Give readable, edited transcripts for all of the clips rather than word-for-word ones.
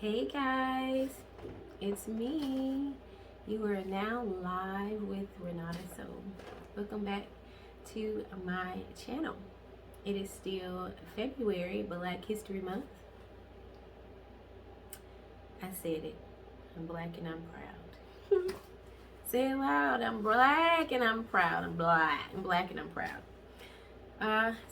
Hey guys, it's me. You are now live with Renata Soul. Welcome back to my channel. It is still February, Black History Month. I said it. I'm black and I'm proud. Say it loud. I'm black and I'm proud. I'm black and I'm proud.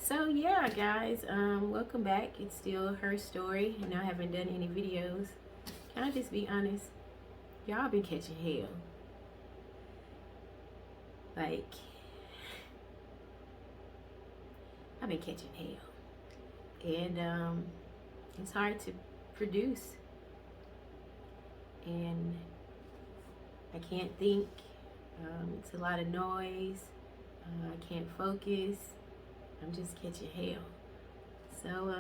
So yeah, guys, welcome back. It's still her story, and I haven't done any videos. Can I just be honest? Y'all been catching hell. Like, I've been catching hell, and it's hard to produce, and I can't think. It's a lot of noise. I can't focus. I'm just catching hell. So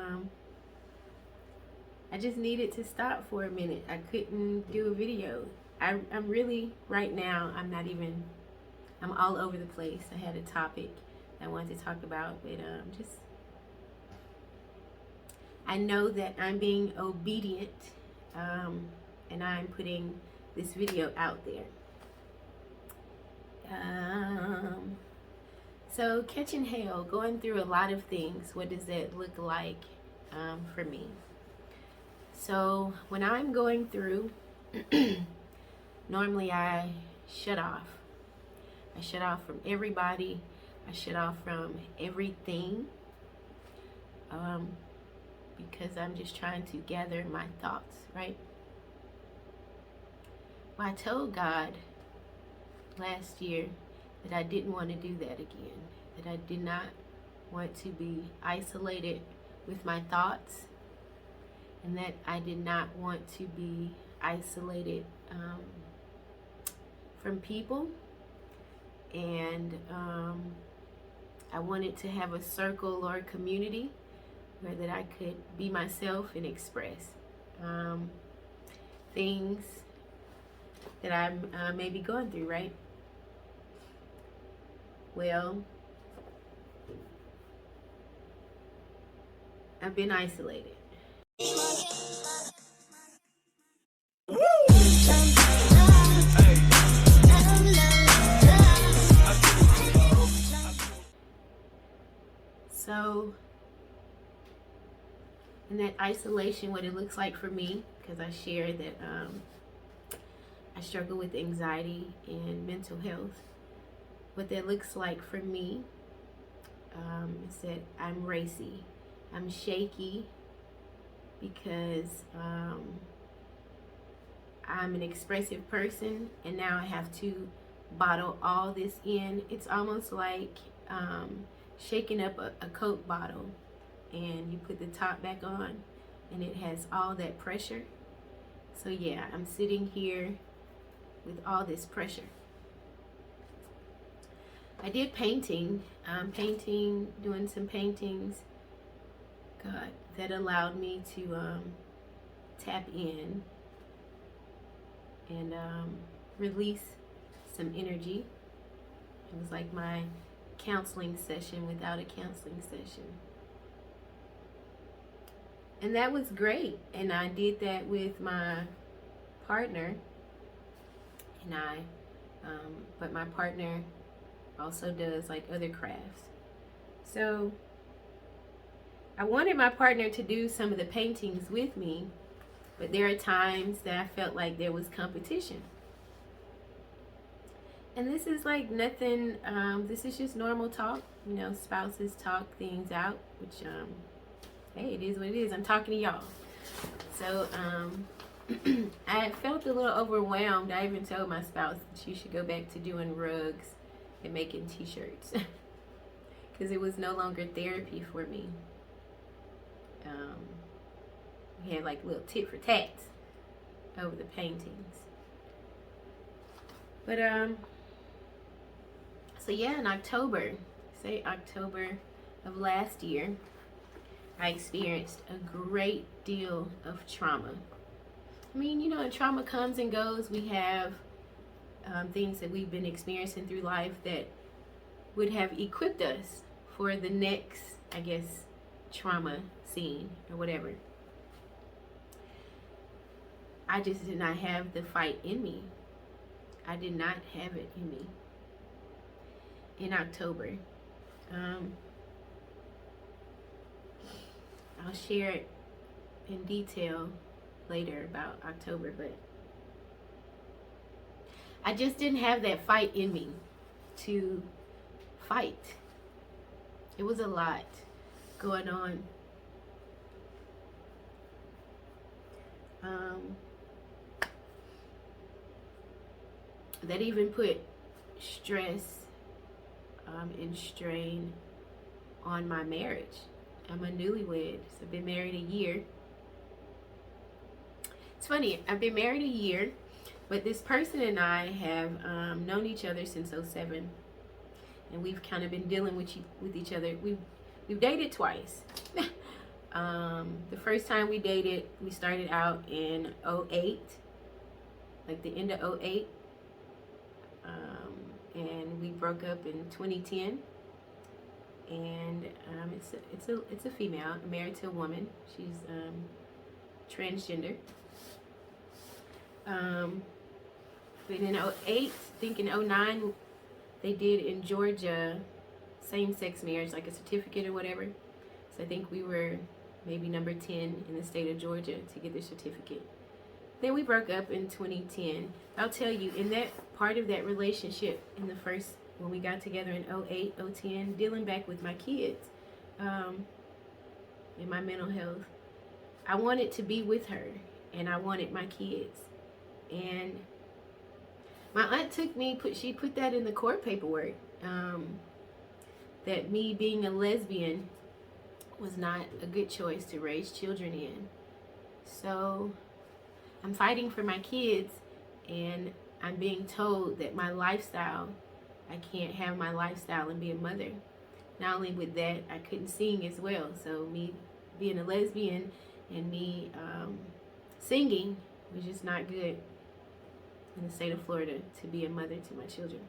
I just needed to stop for a minute. I couldn't do a video. I'm really, right now, I'm all over the place. I had a topic I wanted to talk about, but I know that I'm being obedient, and I'm putting this video out there. So catching hell, going through a lot of things. What does that look like for me? So when I'm going through, normally I shut off. I shut off from everybody. I shut off from everything, because I'm just trying to gather my thoughts, right? Well, I told God last year that I didn't want to do that again, that I did not want to be isolated with my thoughts, and that I did not want to be isolated from people, and I wanted to have a circle or a community where that I could be myself and express things that I may be going through, right? Well, I've been isolated. So, in that isolation, what it looks like for me, because I shared that I struggle with anxiety and mental health. What that looks like for me is that I'm racy. I'm shaky because I'm an expressive person, and now I have to bottle all this in. It's almost like shaking up a Coke bottle, and you put the top back on, and it has all that pressure. So yeah, I'm sitting here with all this pressure. I did painting, doing some paintings. God, that allowed me to tap in and release some energy. It was like my counseling session without a counseling session. And that was great. And I did that with my partner. And but my partner also does like other crafts. So I wanted my partner to do some of the paintings with me, but there are times that I felt like there was competition. And this is like nothing, this is just normal talk, spouses talk things out, which, hey, it is what it is. I'm talking to y'all. So, I felt a little overwhelmed. I even told my spouse that she should go back to doing rugs and making t-shirts because it was no longer therapy for me. We had like little tit for tats over the paintings. But so yeah, in October of last year, I experienced a great deal of trauma. I mean, trauma comes and goes. We have things that we've been experiencing through life that would have equipped us for the next, I guess, trauma scene or whatever. I just did not have the fight in me. I did not have it in me in October. I'll share it in detail later about October, but I just didn't have that fight in me to fight. It was a lot going on. That even put stress and strain on my marriage. I'm a newlywed, so I've been married a year. It's funny, I've been married a year, but this person and I have known each other since '07, and we've kind of been dealing with each other. We've dated twice. The first time we dated, we started out in '08, like the end of '08, and we broke up in 2010. And it's a female. I'm married to a woman. She's transgender. But in '08, I think in '09, they did in Georgia same-sex marriage, like a certificate or whatever. So I think we were maybe number 10 in the state of Georgia to get the certificate. Then we broke up in 2010. I'll tell you, in that part of that relationship, in the first, when we got together in '08, '10, dealing back with my kids, and my mental health, I wanted to be with her, and I wanted my kids. And my aunt she put that in the court paperwork, that me being a lesbian was not a good choice to raise children in. So I'm fighting for my kids, and I'm being told that my lifestyle, I can't have my lifestyle and be a mother. Not only with that, I couldn't sing as well. So me being a lesbian and me singing was just not good in the state of Florida to be a mother to my children.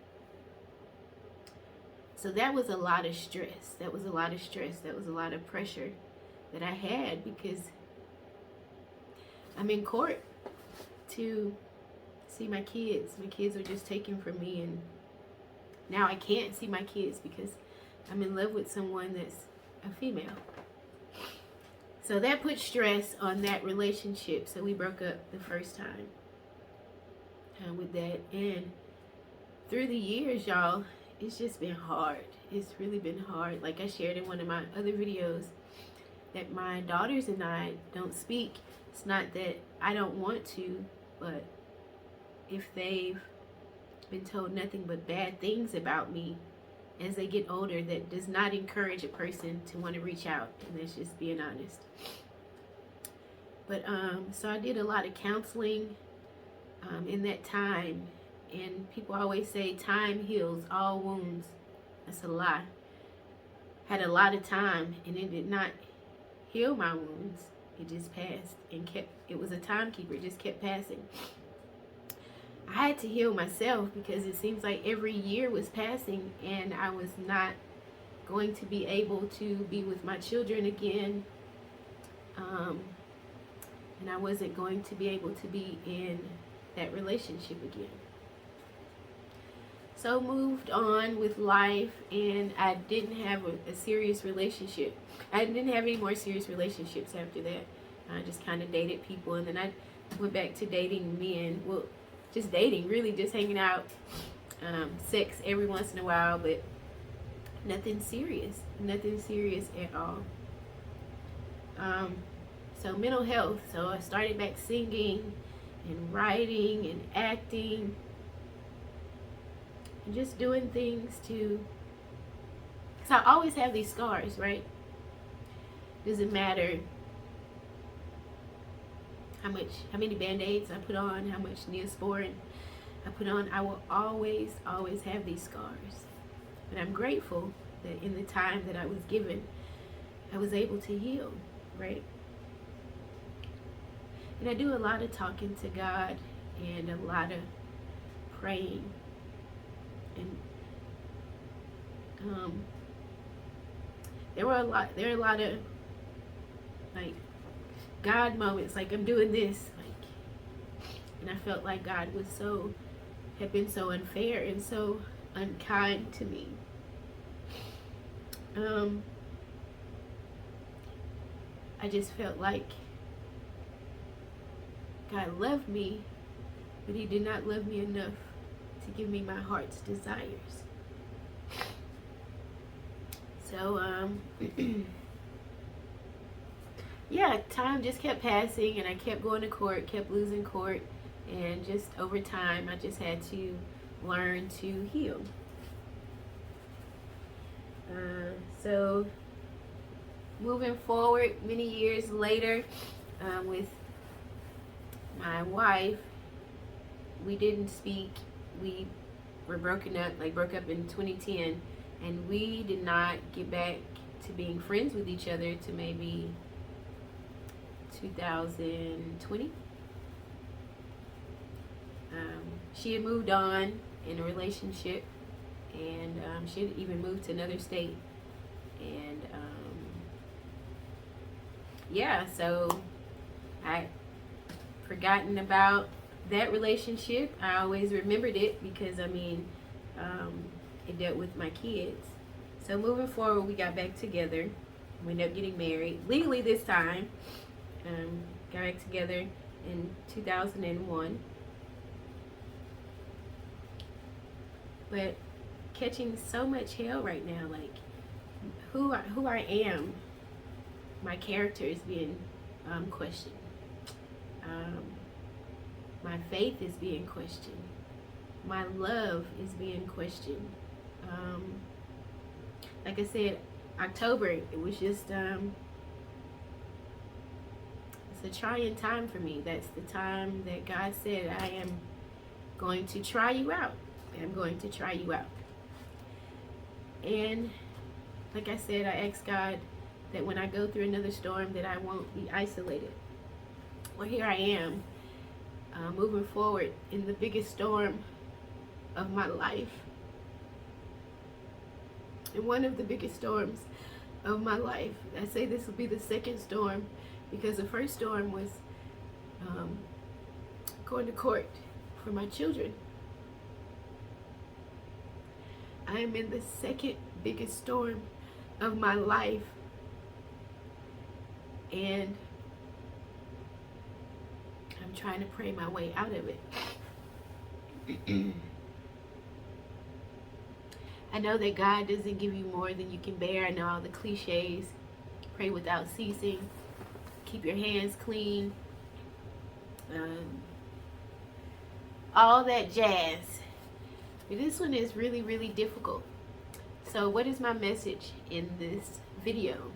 So that was a lot of stress. That was a lot of stress. That was a lot of pressure that I had, because I'm in court to see my kids. My kids were just taken from me, and now I can't see my kids because I'm in love with someone that's a female. So that put stress on that relationship. So we broke up the first time with that. And through the years, y'all, it's just been hard. It's really been hard. Like I shared in one of my other videos, that my daughters and I don't speak. It's not that I don't want to, but if they've been told nothing but bad things about me as they get older, that does not encourage a person to want to reach out. And that's just being honest. But so I did a lot of counseling in that time, and people always say time heals all wounds. That's a lie. Had a lot of time, and it did not heal my wounds. It just passed and it was a timekeeper. It just kept passing. I had to heal myself, because it seems like every year was passing and I was not going to be able to be with my children again. And I wasn't going to be able to be in that relationship again. So moved on with life, and I didn't have a serious relationship. I didn't have any more serious relationships after that. I just kind of dated people, and then I went back to dating men. Well, just dating, really just hanging out, sex every once in a while, but nothing serious at all. So mental health, so I started back singing and writing and acting and just doing things to, because I always have these scars, right? Doesn't matter how many band-aids I put on, how much Neosporin I put on, I will always have these scars. But I'm grateful that in the time that I was given, I was able to heal, right? And I do a lot of talking to God and a lot of praying. And there are a lot of like God moments, like I'm doing this, like And I felt like God had been so unfair and so unkind to me. I just felt like God loved me, but He did not love me enough to give me my heart's desires. So, yeah, time just kept passing, and I kept going to court, kept losing court, and just over time, I just had to learn to heal. So, moving forward, many years later, with my wife, we didn't speak. We were broke up in 2010, and we did not get back to being friends with each other to maybe 2020. She had moved on in a relationship, and she had even moved to another state. And yeah, so I forgotten about that relationship. I always remembered it because it dealt with my kids. So moving forward, we got back together. We ended up getting married legally this time. Got back together in 2001. But catching so much hell right now, like who I am, my character is being questioned. My faith is being questioned. My love is being questioned. Like I said, October, it was just it's a trying time for me. That's the time that God said, I am going to try you out. I'm going to try you out. And like I said, I asked God that when I go through another storm, that I won't be isolated. Well, here I am, moving forward in the biggest storm of my life. In one of the biggest storms of my life. I say this will be the second storm because the first storm was going to court for my children. I am in the second biggest storm of my life, and I'm trying to pray my way out of it. I know that God doesn't give you more than you can bear. I know all the cliches. Pray without ceasing. Keep your hands clean. All that jazz. But this one is really, really difficult. So what is my message in this video?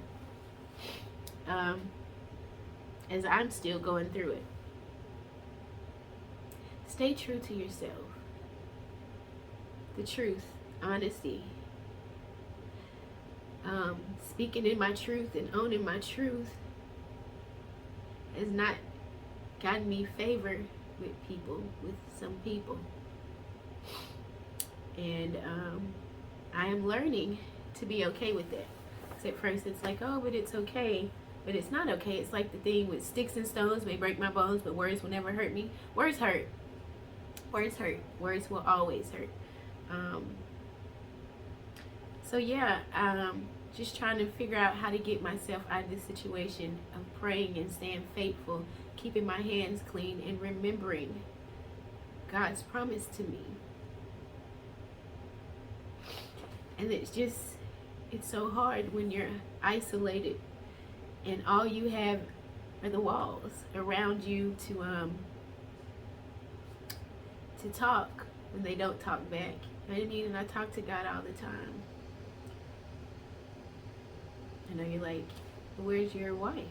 As I'm still going through it. Stay true to yourself. The truth. Honesty. Speaking in my truth and owning my truth has not gotten me favor with some people. And I am learning to be okay with that. Because at first it's like, oh, but it's okay. But it's not okay. It's like the thing with sticks and stones may break my bones, but words will never hurt me. Words hurt. Words hurt. Words will always hurt. So yeah, just trying to figure out how to get myself out of this situation of praying and staying faithful, keeping my hands clean, and remembering God's promise to me. And it's so hard when you're isolated and all you have are the walls around you to talk when they don't talk back. You know what I mean? And I talk to God all the time. I know you're like, where's your wife?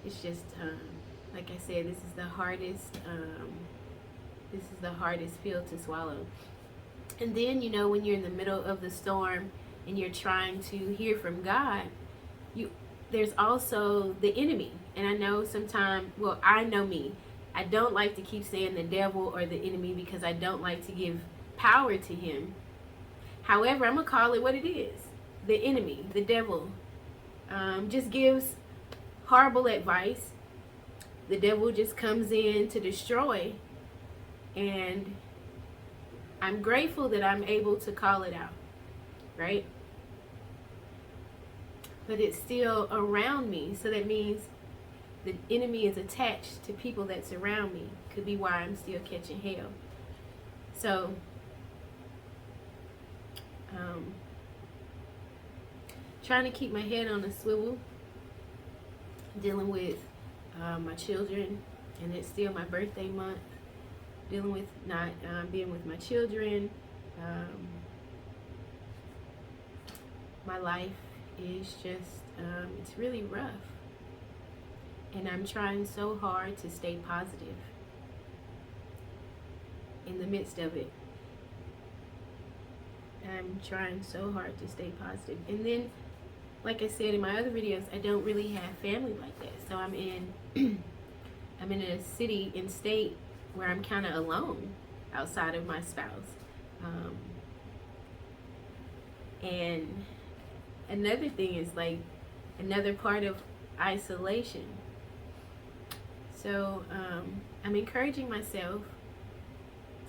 It's just, like I said, this is the hardest pill to swallow. And then, you know, when you're in the middle of the storm and you're trying to hear from God, there's also the enemy. And I know sometimes, well, I know me. I don't like to keep saying the devil or the enemy because I don't like to give power to him. However, I'm going to call it what it is. The enemy, the devil, just gives horrible advice, the devil just comes in to destroy. And I'm grateful that I'm able to call it out, right? But it's still around me, so that means the enemy is attached to people that surround me. Could be why I'm still catching hell. So, trying to keep my head on a swivel, dealing with my children, and it's still my birthday month, dealing with not being with my children. My life is just, it's really rough. And I'm trying so hard to stay positive in the midst of it. I'm trying so hard to stay positive. And then, like I said in my other videos, I don't really have family like that. So I'm in I'm in a city and state where I'm kind of alone outside of my spouse. And another thing is like another part of isolation. So I'm encouraging myself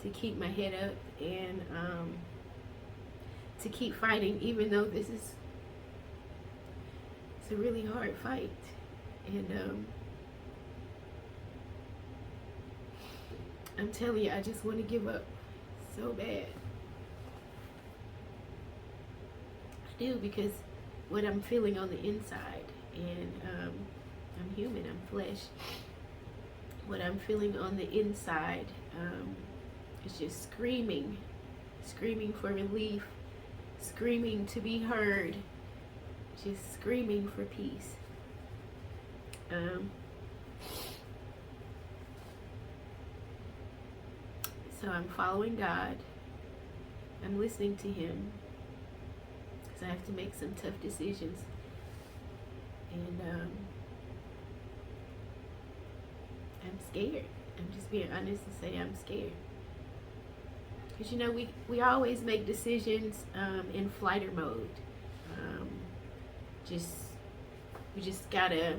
to keep my head up and to keep fighting, even though it's a really hard fight. And I'm telling you, I just want to give up so bad. I do, because what I'm feeling on the inside, and I'm human, I'm flesh. What I'm feeling on the inside is just screaming for relief, screaming to be heard, just screaming for peace. So I'm following God. I'm listening to Him, because I have to make some tough decisions. And I'm scared. I'm just being honest and say I'm scared. Because, you know, we always make decisions in flighter mode. We just gotta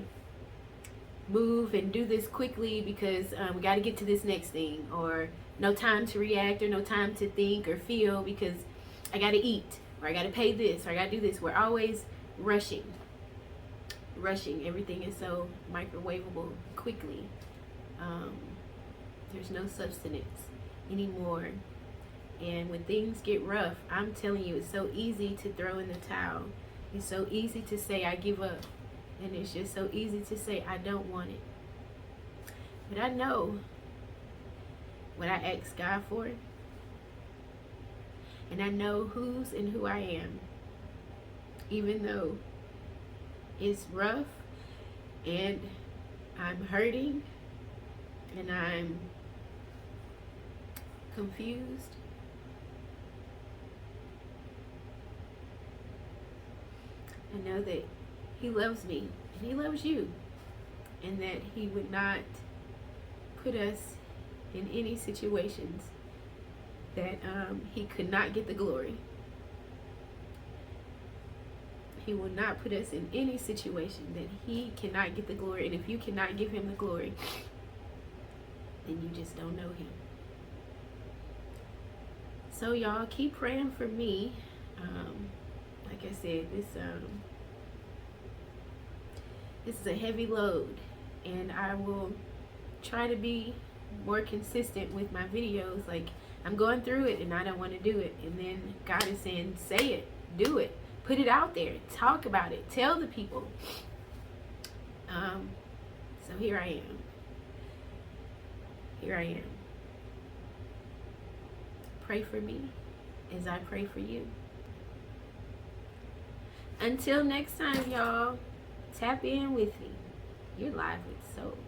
move and do this quickly because we gotta get to this next thing, or no time to react, or no time to think or feel because I gotta eat, or I gotta pay this, or I gotta do this. We're always rushing. Everything is so microwavable quickly. There's no substance anymore. And when things get rough, I'm telling you, it's so easy to throw in the towel. It's so easy to say I give up. And it's just so easy to say I don't want it. But I know what I asked God for. And I know whose and who I am. Even though it's rough and I'm hurting and I'm confused, I know that He loves me and He loves you, and that He would not put us in any situations that He could not get the glory. He will not put us in any situation that He cannot get the glory. And if you cannot give Him the glory, then you just don't know Him. So y'all keep praying for me. Like I said, this is a heavy load, and I will try to be more consistent with my videos. Like, I'm going through it and I don't want to do it, and then God is saying, say it, do it, put it out there, talk about it, tell the people. So here I am. Pray for me as I pray for you. Until next time, y'all, tap in with me. You're live with soul.